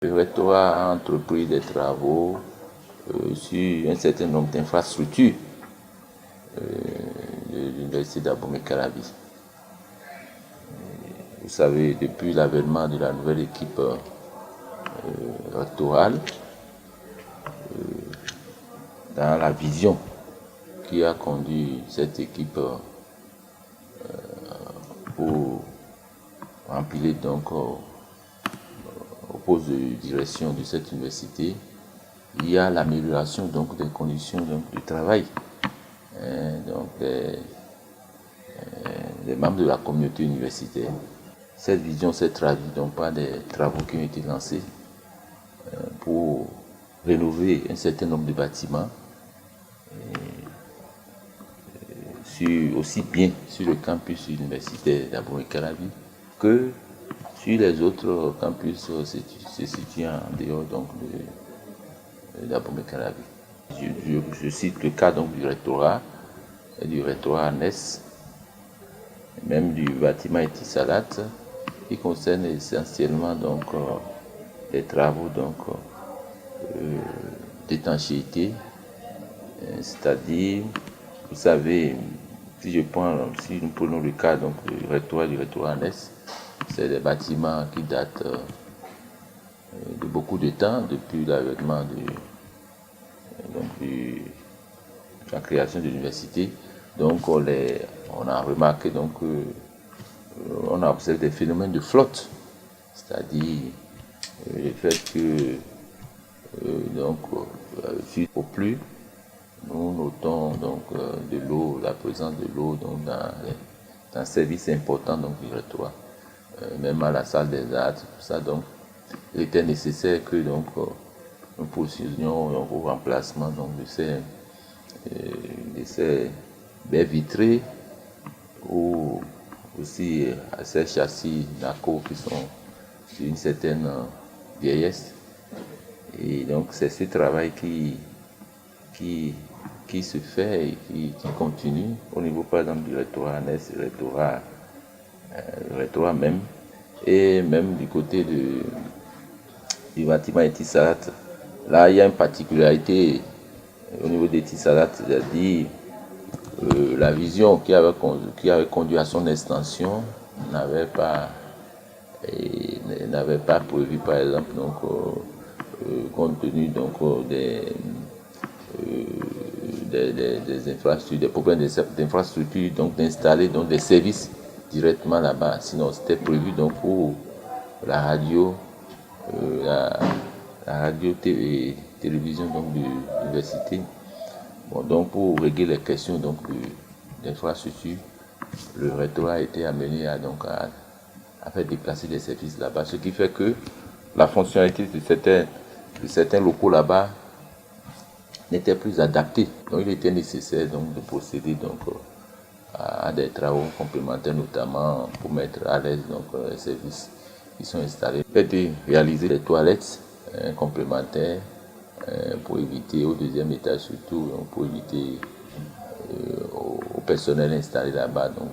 Le rectorat a entrepris des travaux sur un certain nombre d'infrastructures de l'université d'Abomey-Calavi. Vous savez, depuis l'avènement de la nouvelle équipe rectorale, dans la vision qui a conduit cette équipe pour remplir donc au poste de direction de cette université, il y a l'amélioration donc des conditions donc, de travail donc des membres de la communauté universitaire. Cette vision s'est traduite donc par des travaux qui ont été lancés pour rénover un certain nombre de bâtiments, aussi bien sur le campus universitaire d'Abomey-Calavi que sur les autres campus se situant en dehors donc d'Abomey-Calavi. Je cite le cas donc du rectorat ANES, même du bâtiment Etisalat, qui concerne essentiellement donc des travaux donc d'étanchéité, c'est-à-dire, vous savez, si nous prenons le cas donc du rectorat ANES, c'est des bâtiments qui datent de beaucoup de temps, depuis l'avènement de la création de l'université. Donc on a remarqué donc on a observé des phénomènes de flotte, c'est-à-dire le fait que au plus nous notons donc de l'eau, la présence de l'eau donc dans un service important donc du rectorat, même à la salle des arts, tout ça. Donc il était nécessaire que donc nous procédions au remplacement donc de ces baies vitrées ou aussi à ces châssis NACO qui sont d'une certaine vieillesse. Et donc c'est ce travail qui se fait et qui continue au niveau par exemple du rectorat ANES, le rectorat même, et même du côté du bâtiment Etisalat. Là il y a une particularité au niveau d'Etisalat, c'est-à-dire la vision qui avait conduit à son extension n'avait pas prévu par exemple donc compte tenu donc des infrastructures, des problèmes d'infrastructures, donc d'installer donc des services directement là-bas. Sinon c'était prévu donc pour la radio, la radio télévision donc de l'université. Bon, donc pour régler les questions donc d'infrastructure, le rectorat a été amené à faire déplacer des services là-bas, ce qui fait que la fonctionnalité de certains locaux là-bas n'était plus adaptée. Donc il était nécessaire donc de procéder donc à des travaux complémentaires, notamment pour mettre à l'aise donc les services qui sont installés. Il a été réalisé des toilettes complémentaires pour éviter au deuxième étage surtout, pour éviter au personnel installé là-bas donc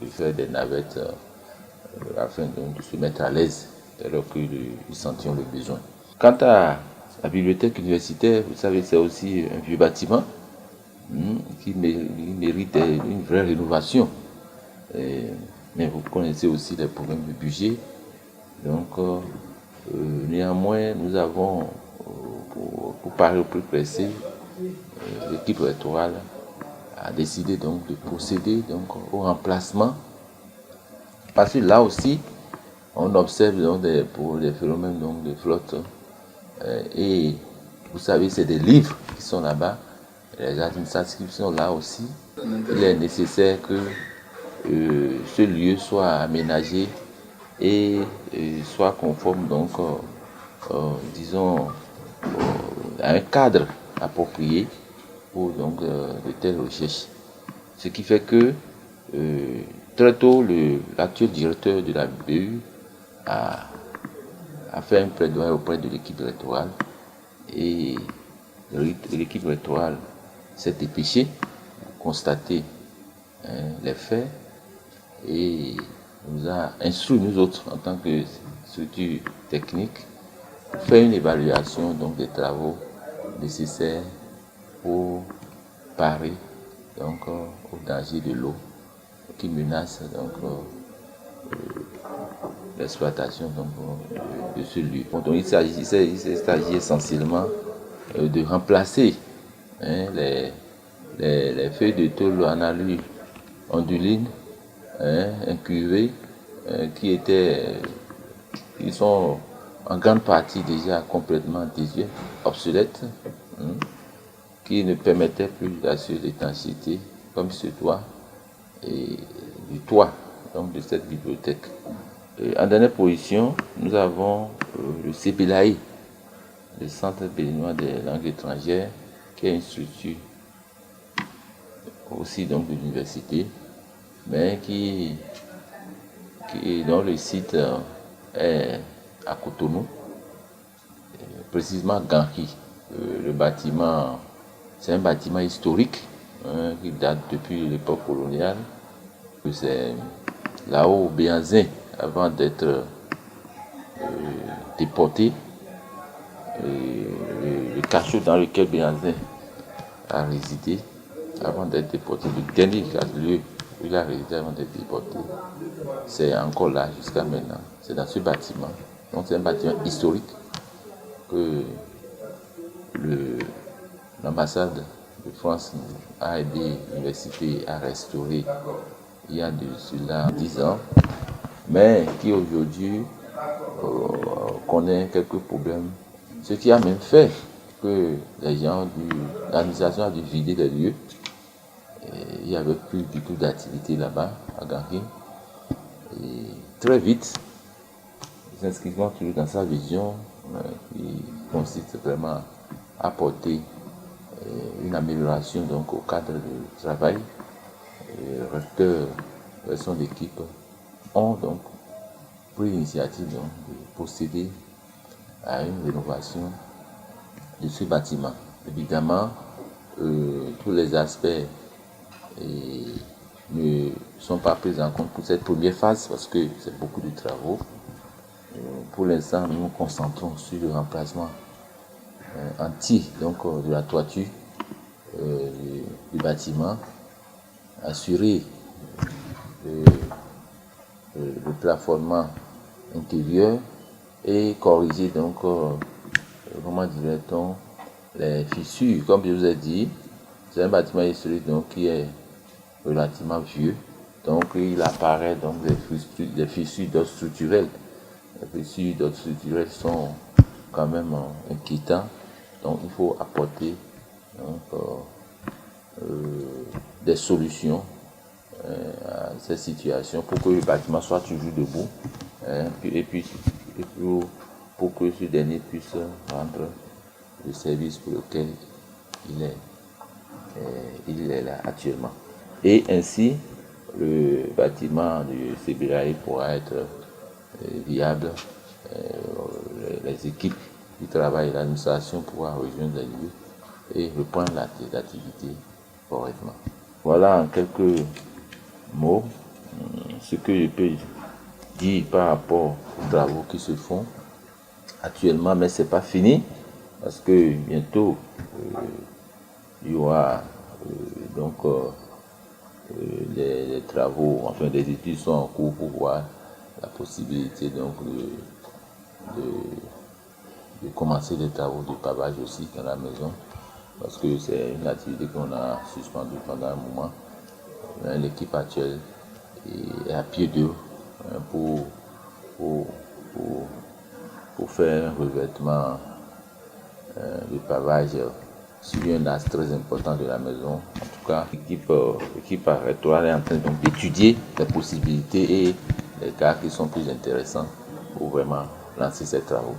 de faire des navettes afin donc, de se mettre à l'aise dès lors qu'ils sentiront le besoin. Quant à la bibliothèque universitaire, vous savez, c'est aussi un vieux bâtiment qui mérite une vraie rénovation. Mais vous connaissez aussi les problèmes de budget. Donc, néanmoins, nous avons, pour parler au plus pressé, l'équipe rectorale a décidé donc de procéder donc au remplacement. Parce que là aussi, on observe donc des phénomènes donc de flotte. Et vous savez, c'est des livres qui sont là-bas, les administratifs sont là aussi. Il est nécessaire que ce lieu soit aménagé et soit conforme donc, disons, à un cadre approprié pour donc de telles recherches. Ce qui fait que très tôt, l'actuel directeur de la BU a fait un plaidoyer auprès de l'équipe rectorale et l'équipe rectorale s'est dépêchée pour constater les faits et nous a instruit, nous autres, en tant que structure technique, faire une évaluation donc, des travaux nécessaires pour parer donc, au danger de l'eau qui menace donc, l'exploitation de ce lieu. Donc, il s'agit essentiellement de remplacer les feuilles de tôle en alu onduline, incurvées, qui sont en grande partie déjà complètement désuètes, obsolètes, qui ne permettaient plus d'assurer l'étanchéité, comme ce toit, et du toit donc, de cette bibliothèque. Et en dernière position, nous avons le CBLAE, le Centre béninois des langues étrangères, qui est une structure aussi donc, de l'université, mais dont le site est à Cotonou, précisément Ganki. Le bâtiment, c'est un bâtiment historique qui date depuis l'époque coloniale. C'est là-haut Béhanzin, avant d'être déporté, le cachot dans lequel Béhanzin a résidé avant d'être déporté, le dernier lieu où il a résidé avant d'être déporté, c'est encore là jusqu'à maintenant. C'est dans ce bâtiment. Donc c'est un bâtiment historique que l'ambassade de France a aidé l'université à restaurer il y a de cela 10 ans, mais qui aujourd'hui connaît quelques problèmes. Ce qui a même fait que l'administration a dû vider les lieux. Il n'y avait plus du tout d'activité là-bas, à Ganki. Et très vite, s'inscrivant toujours dans sa vision, qui consiste vraiment à apporter une amélioration donc, au cadre du travail. Le recteur et son équipe ont donc pris l'initiative de procéder à une rénovation de ce bâtiment. Évidemment, tous les aspects ne sont pas pris en compte pour cette première phase parce que c'est beaucoup de travaux. Pour l'instant, nous nous concentrons sur le remplacement entier donc, de la toiture du bâtiment, assurer le plafonnement intérieur et corriger donc, comment dirait-on, les fissures. Comme je vous ai dit, c'est un bâtiment historique donc, qui est relativement vieux. Donc il apparaît donc des fissures d'ordre structurel. Les fissures d'ordre structurel sont quand même inquiétants. Donc il faut apporter donc, des solutions à cette situation pour que le bâtiment soit toujours debout et pour que ce dernier puisse rendre le service pour lequel il est là actuellement. Et ainsi, le bâtiment du CBLAE pourra être viable. Les équipes qui travaillent, l'administration pourra rejoindre les lieux et reprendre l'activité correctement. Voilà en quelques mots ce que je peux dire par rapport aux travaux qui se font actuellement, mais ce n'est pas fini parce que bientôt il y aura donc les travaux, enfin des études sont en cours pour voir la possibilité donc de commencer les travaux de pavage aussi dans la maison parce que c'est une activité qu'on a suspendue pendant un moment. L'équipe actuelle est à pied d'œuvre pour faire un revêtement de pavage sur un axe très important de la maison. En tout cas, l'équipe rectorale est en train d'étudier les possibilités et les cas qui sont plus intéressants pour vraiment lancer ces travaux.